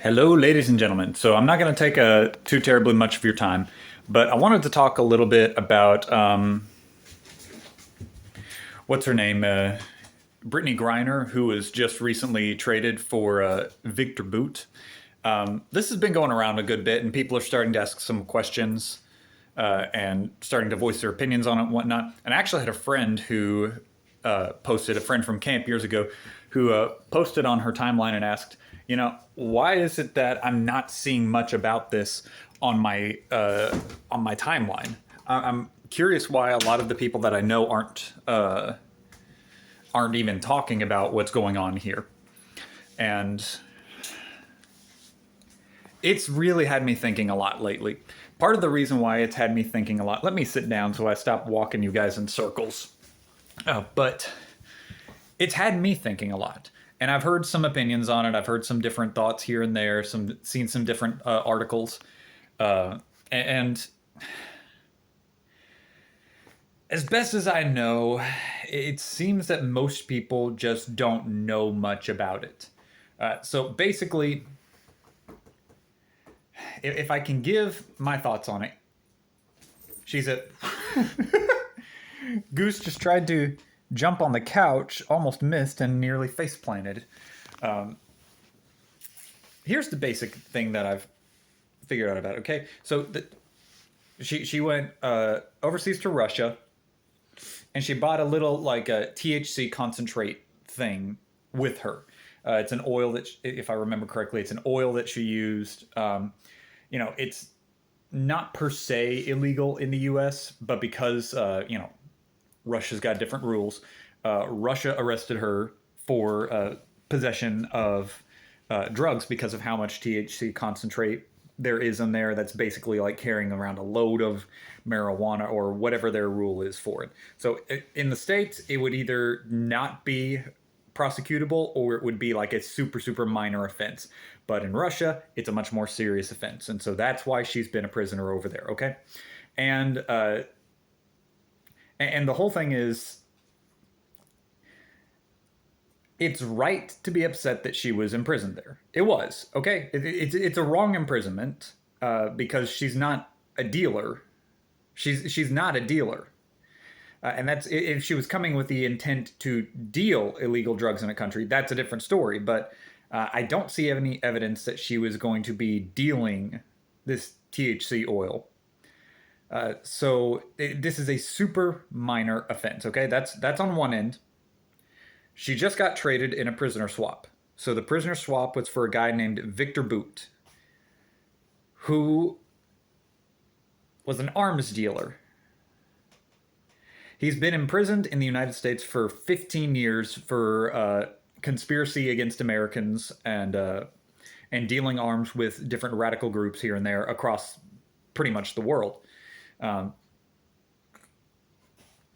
Hello, ladies and gentlemen. So I'm not going to take too terribly much of your time, but I wanted to talk a little bit about what's her name, Brittany Griner, who was just recently traded for Victor Bout. This has been going around a good bit, and people are starting to ask some questions and starting to voice their opinions on it and whatnot. And I actually had a friend who posted, a friend from camp years ago, who posted on her timeline and asked, why is it that I'm not seeing much about this on my timeline? I'm curious why a lot of the people that I know aren't even talking about what's going on here, and it's really had me thinking a lot lately. Part of the reason why it's had me thinking a lot. Let me sit down so I stop walking you guys in circles. But it's had me thinking a lot. And I've heard some opinions on it. I've heard some different thoughts here and there, seen some different articles. And as best as I know, it seems that most people just don't know much about it. So basically, if I can give my thoughts on it, she's a... Goose just tried to jump on the couch, almost missed, and nearly face planted. Here's the basic thing that I've figured out about it, okay? So she went overseas to Russia, and she bought a little, like, a THC concentrate thing with her. It's an oil that, if I remember correctly, it's an oil that she used. It's not per se illegal in the U.S., but because, Russia's got different rules. Russia arrested her for possession of drugs because of how much THC concentrate there is in there. That's basically like carrying around a load of marijuana or whatever their rule is for it. So in the States, it would either not be prosecutable or it would be like a super, super minor offense. But in Russia, it's a much more serious offense. And so that's why she's been a prisoner over there, okay? And the whole thing is, it's right to be upset that she was imprisoned there. It was, okay? It's a wrong imprisonment because she's not a dealer. She's not a dealer. And that's, if she was coming with the intent to deal illegal drugs in a country, that's a different story. But I don't see any evidence that she was going to be dealing this THC oil. So this is a super minor offense, okay? That's on one end. She just got traded in a prisoner swap. So the prisoner swap was for a guy named Victor Bout, who was an arms dealer. He's been imprisoned in the United States for 15 years for conspiracy against Americans and dealing arms with different radical groups here and there across pretty much the world.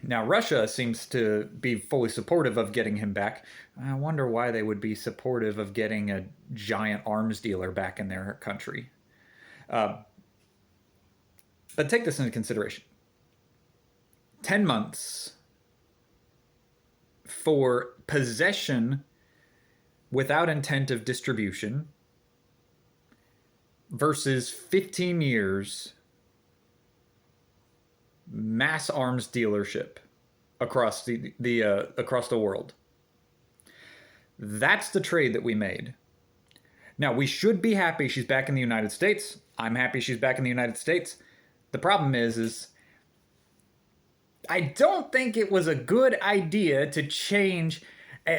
Now, Russia seems to be fully supportive of getting him back. I wonder why they would be supportive of getting a giant arms dealer back in their country. But take this into consideration. 10 months for possession without intent of distribution versus 15 years mass arms dealership across the world. That's the trade that we made. Now, we should be happy she's back in the United States. I'm happy she's back in the United States. The problem is I don't think it was a good idea to change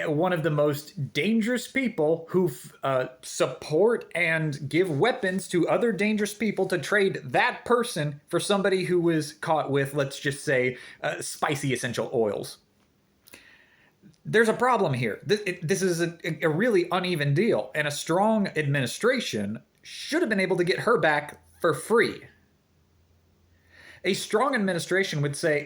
one of the most dangerous people who support and give weapons to other dangerous people, to trade that person for somebody who was caught with, let's just say, spicy essential oils. There's a problem here. This is a really uneven deal, and a strong administration should have been able to get her back for free. A strong administration would say,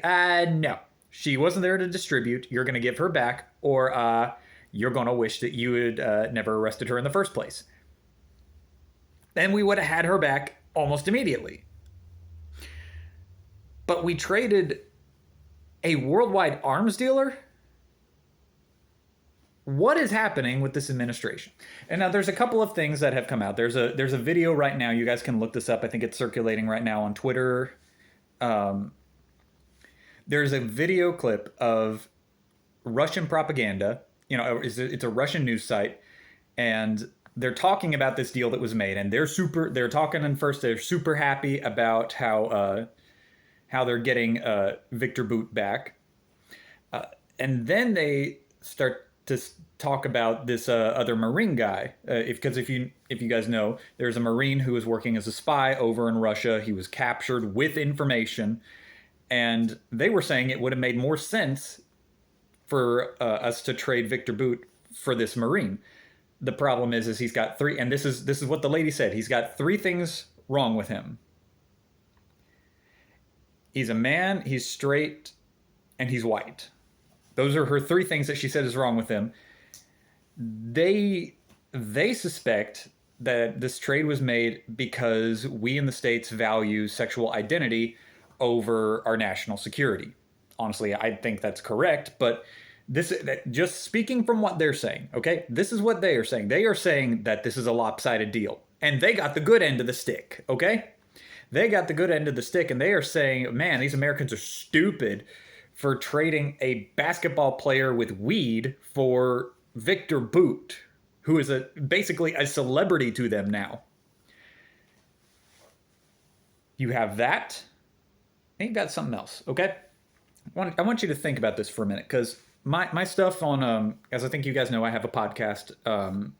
no, she wasn't there to distribute. You're going to give her back, or you're going to wish that you had never arrested her in the first place. Then we would have had her back almost immediately. But we traded a worldwide arms dealer what is happening with this administration? And now there's a couple of things that have come out. There's a video right now. You guys can look this up. I think it's circulating right now on Twitter. There's a video clip of Russian propaganda. It's a Russian news site, and they're talking about this deal that was made, and they're talking, and first they're super happy about how they're getting Victor Bout back, and then they start to talk about this other Marine guy. Because if you guys know, there's a Marine who was working as a spy over in Russia. He was captured with information, and they were saying it would have made more sense for us to trade Victor Bout for this Marine. The problem is he's got three, and this is what the lady said. He's got three things wrong with him. He's a man, he's straight, and he's white. Those are her three things that she said is wrong with him. They suspect that this trade was made because we in the States value sexual identity over our national security. Honestly, I think that's correct, but just speaking from what they're saying, okay? This is what they are saying. They are saying that this is a lopsided deal, and they got the good end of the stick, okay? They got the good end of the stick, and they are saying, man, these Americans are stupid for trading a basketball player with weed for Victor Bout, who is basically a celebrity to them now. You have that, and you've got something else, okay? I want you to think about this for a minute, because my stuff on, as I think you guys know, I have a podcast, and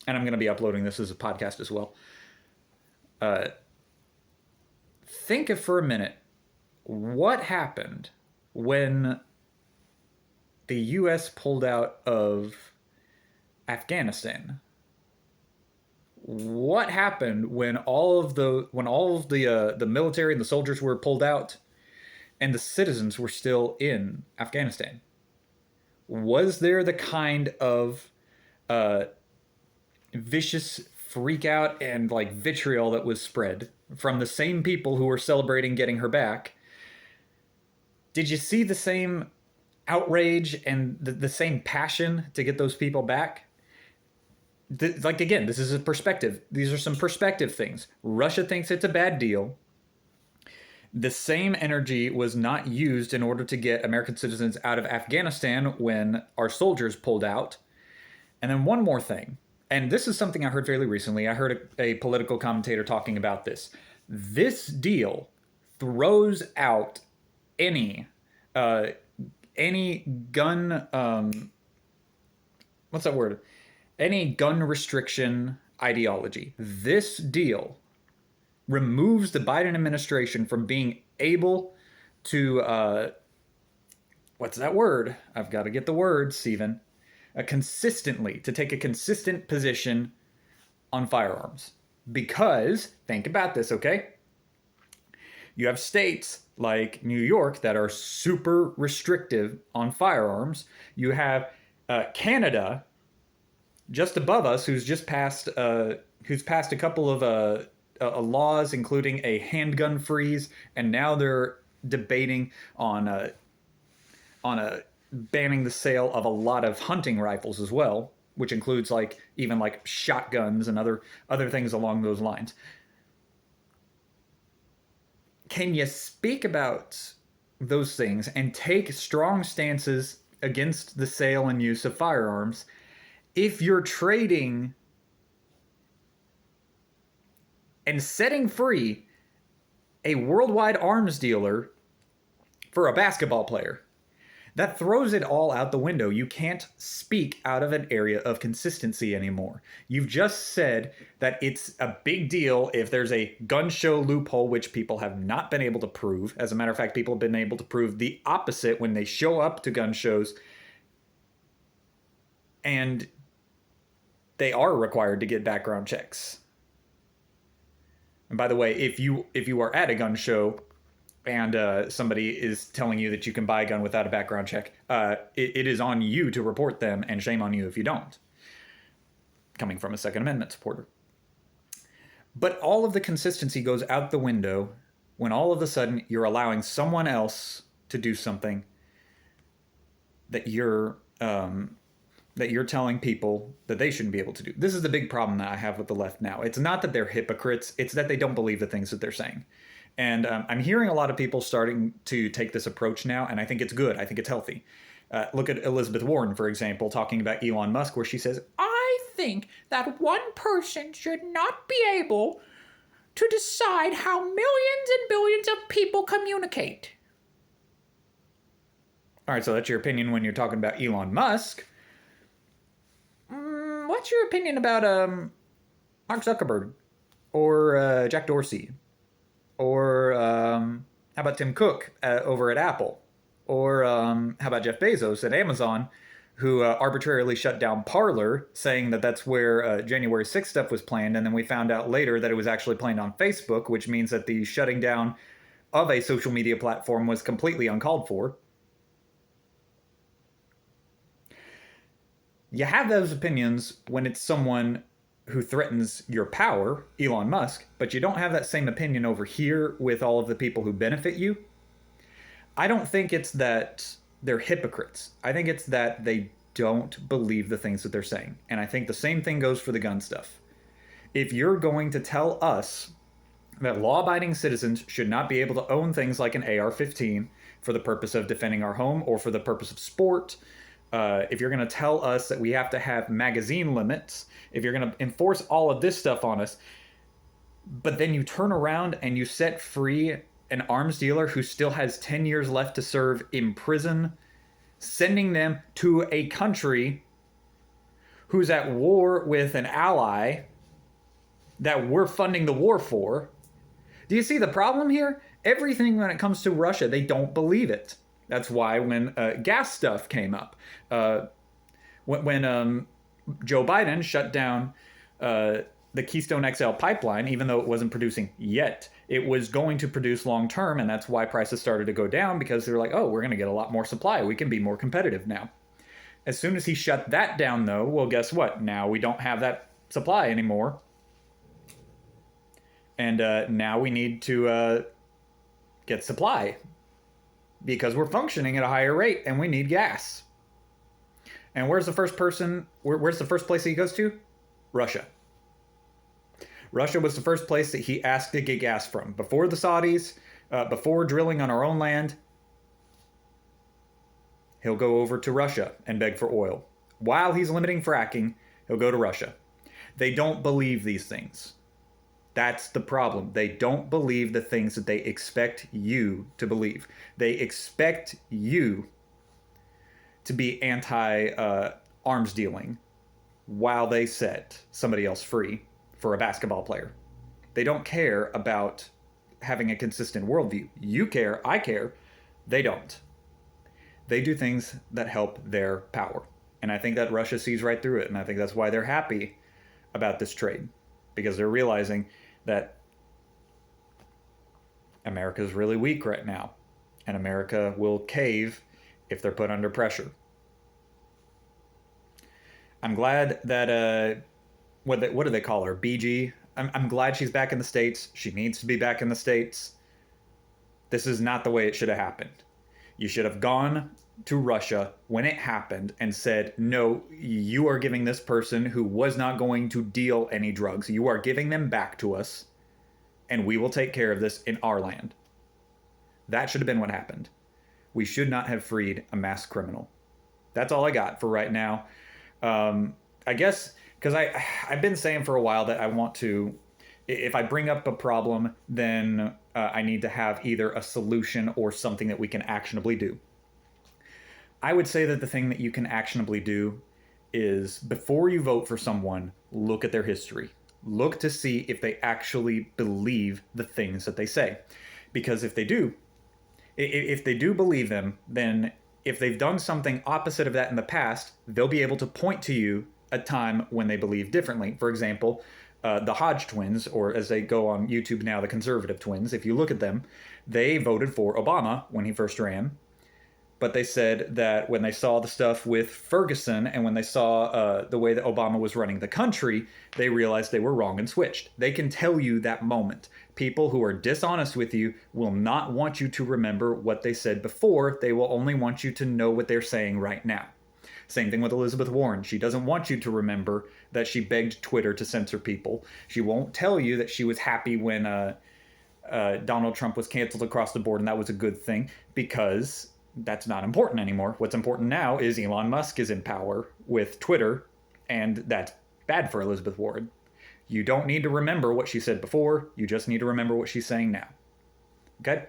I'm going to be uploading this as a podcast as well. Think for a minute, what happened when the U.S. pulled out of Afghanistan? What happened when all of the military and the soldiers were pulled out, and the citizens were still in Afghanistan? Was there the kind of vicious freak out and like vitriol that was spread from the same people who were celebrating getting her back? Did you see the same outrage and the same passion to get those people back? Again, this is a perspective. These are some perspective things. Russia thinks it's a bad deal. The same energy was not used in order to get American citizens out of Afghanistan when our soldiers pulled out. And then one more thing, and this is something I heard fairly recently. I heard a political commentator talking about this. This deal throws out any gun, what's that word? Any gun restriction ideology. This deal removes the Biden administration from being able to, what's that word? I've got to get the word, Steven. To take a consistent position on firearms. Because, think about this, okay? You have states like New York that are super restrictive on firearms. You have Canada just above us, who's passed a couple of laws, including a handgun freeze, and now they're debating on banning the sale of a lot of hunting rifles as well, which includes even shotguns and other things along those lines. Can you speak about those things and take strong stances against the sale and use of firearms if you're trading and setting free a worldwide arms dealer for a basketball player? That throws it all out the window. You can't speak out of an area of consistency anymore. You've just said that it's a big deal if there's a gun show loophole, which people have not been able to prove. As a matter of fact, people have been able to prove the opposite when they show up to gun shows, and they are required to get background checks. And by the way, if you are at a gun show and somebody is telling you that you can buy a gun without a background check, it is on you to report them, and shame on you if you don't. Coming from a Second Amendment supporter. But all of the consistency goes out the window when all of a sudden you're allowing someone else to do something that you're that you're telling people that they shouldn't be able to do. This is the big problem that I have with the left now. It's not that they're hypocrites, it's that they don't believe the things that they're saying. And I'm hearing a lot of people starting to take this approach now, and I think it's good. I think it's healthy. Look at Elizabeth Warren, for example, talking about Elon Musk, where she says, I think that one person should not be able to decide how millions and billions of people communicate. All right, so that's your opinion when you're talking about Elon Musk. What's your opinion about Mark Zuckerberg or Jack Dorsey? Or how about Tim Cook over at Apple? Or how about Jeff Bezos at Amazon, who arbitrarily shut down Parler, saying that that's where January 6th stuff was planned, and then we found out later that it was actually planned on Facebook, which means that the shutting down of a social media platform was completely uncalled for. You have those opinions when it's someone who threatens your power, Elon Musk, but you don't have that same opinion over here with all of the people who benefit you. I don't think it's that they're hypocrites. I think it's that they don't believe the things that they're saying. And I think the same thing goes for the gun stuff. If you're going to tell us that law-abiding citizens should not be able to own things like an AR-15 for the purpose of defending our home or for the purpose of sport, if you're going to tell us that we have to have magazine limits, if you're going to enforce all of this stuff on us, but then you turn around and you set free an arms dealer who still has 10 years left to serve in prison, sending them to a country who's at war with an ally that we're funding the war for. Do you see the problem here? Everything when it comes to Russia, they don't believe it. That's why when gas stuff came up, when Joe Biden shut down the Keystone XL pipeline, even though it wasn't producing yet, it was going to produce long term, and that's why prices started to go down, because they were like, oh, we're going to get a lot more supply. We can be more competitive now. As soon as he shut that down, though, well, guess what? Now we don't have that supply anymore. And now we need to get supply, because we're functioning at a higher rate and we need gas. And where's the first person, where's the first place he goes to? Russia. Russia was the first place that he asked to get gas from. Before the Saudis, before drilling on our own land, he'll go over to Russia and beg for oil. While he's limiting fracking, he'll go to Russia. They don't believe these things. That's the problem. They don't believe the things that they expect you to believe. They expect you to be anti-arms dealing while they set somebody else free for a basketball player. They don't care about having a consistent worldview. You care, I care. They don't. They do things that help their power. And I think that Russia sees right through it. And I think that's why they're happy about this trade, because they're realizing that America is really weak right now, and America will cave if they're put under pressure. I'm glad that what do they call her? BG. I'm glad she's back in the States. She needs to be back in the States. This is not the way it should have happened. You should have gone to Russia when it happened and said, no, you are giving this person who was not going to deal any drugs, you are giving them back to us, and we will take care of this in our land. That should have been what happened. We should not have freed a mass criminal. That's all I got for right now. I guess, because I've been saying for a while that I want to, if I bring up a problem, then I need to have either a solution or something that we can actionably do. I would say that the thing that you can actionably do is, before you vote for someone, look at their history. Look to see if they actually believe the things that they say. Because if they do believe them, then if they've done something opposite of that in the past, they'll be able to point to you a time when they believe differently. For example, the Hodge twins, or as they go on YouTube now, the conservative twins, if you look at them, they voted for Obama when he first ran. But they said that when they saw the stuff with Ferguson and when they saw the way that Obama was running the country, they realized they were wrong and switched. They can tell you that moment. People who are dishonest with you will not want you to remember what they said before. They will only want you to know what they're saying right now. Same thing with Elizabeth Warren. She doesn't want you to remember that she begged Twitter to censor people. She won't tell you that she was happy when Donald Trump was canceled across the board and that was a good thing, because that's not important anymore. What's important now is Elon Musk is in power with Twitter, and that's bad for Elizabeth Warren. You don't need to remember what she said before. You just need to remember what she's saying now. Okay?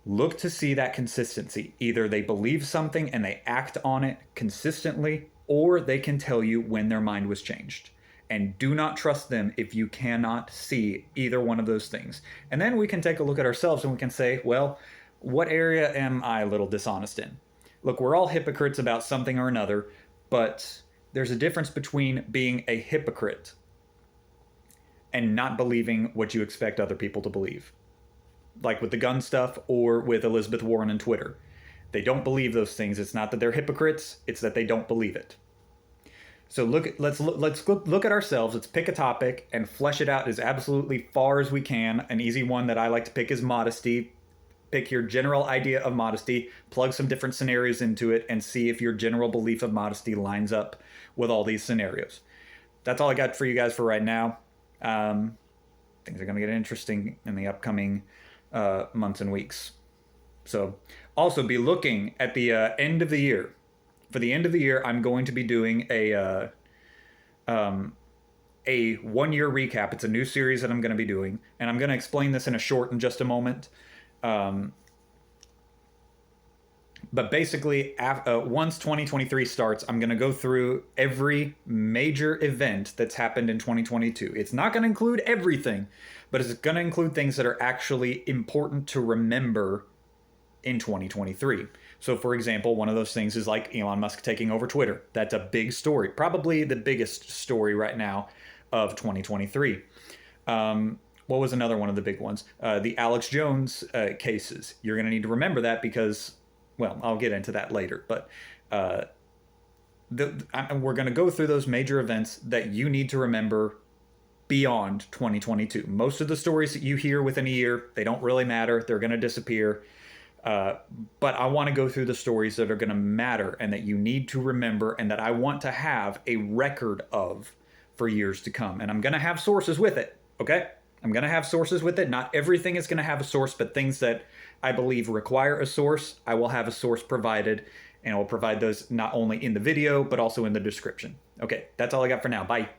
Look to see that consistency. Either they believe something and they act on it consistently, or they can tell you when their mind was changed. And do not trust them if you cannot see either one of those things. And then we can take a look at ourselves and we can say, well, what area am I a little dishonest in? Look, we're all hypocrites about something or another, but there's a difference between being a hypocrite and not believing what you expect other people to believe. Like with the gun stuff or with Elizabeth Warren and Twitter. They don't believe those things. It's not that they're hypocrites, it's that they don't believe it. So let's look at ourselves. Let's pick a topic and flesh it out as absolutely far as we can. An easy one that I like to pick is modesty. Pick your general idea of modesty, plug some different scenarios into it, and see if your general belief of modesty lines up with all these scenarios. That's all I got for you guys for right now. Things are going to get interesting in the upcoming months and weeks. So also be looking at the end of the year. For the end of the year, I'm going to be doing a 1-year recap. It's a new series that I'm going to be doing, and I'm going to explain this in a short in just a moment. But basically, once 2023 starts, I'm going to go through every major event that's happened in 2022. It's not going to include everything, but it's going to include things that are actually important to remember in 2023. So, for example, one of those things is like Elon Musk taking over Twitter. That's a big story, probably the biggest story right now of 2023. What was another one of the big ones? The Alex Jones cases. You're going to need to remember that because, well, I'll get into that later. But we're going to go through those major events that you need to remember beyond 2022. Most of the stories that you hear within a year, they don't really matter. They're going to disappear. But I want to go through the stories that are going to matter and that you need to remember and that I want to have a record of for years to come. And I'm going to have sources with it, okay? I'm going to have sources with it. Not everything is going to have a source, but things that I believe require a source, I will have a source provided, and I will provide those not only in the video, but also in the description. Okay, that's all I got for now. Bye.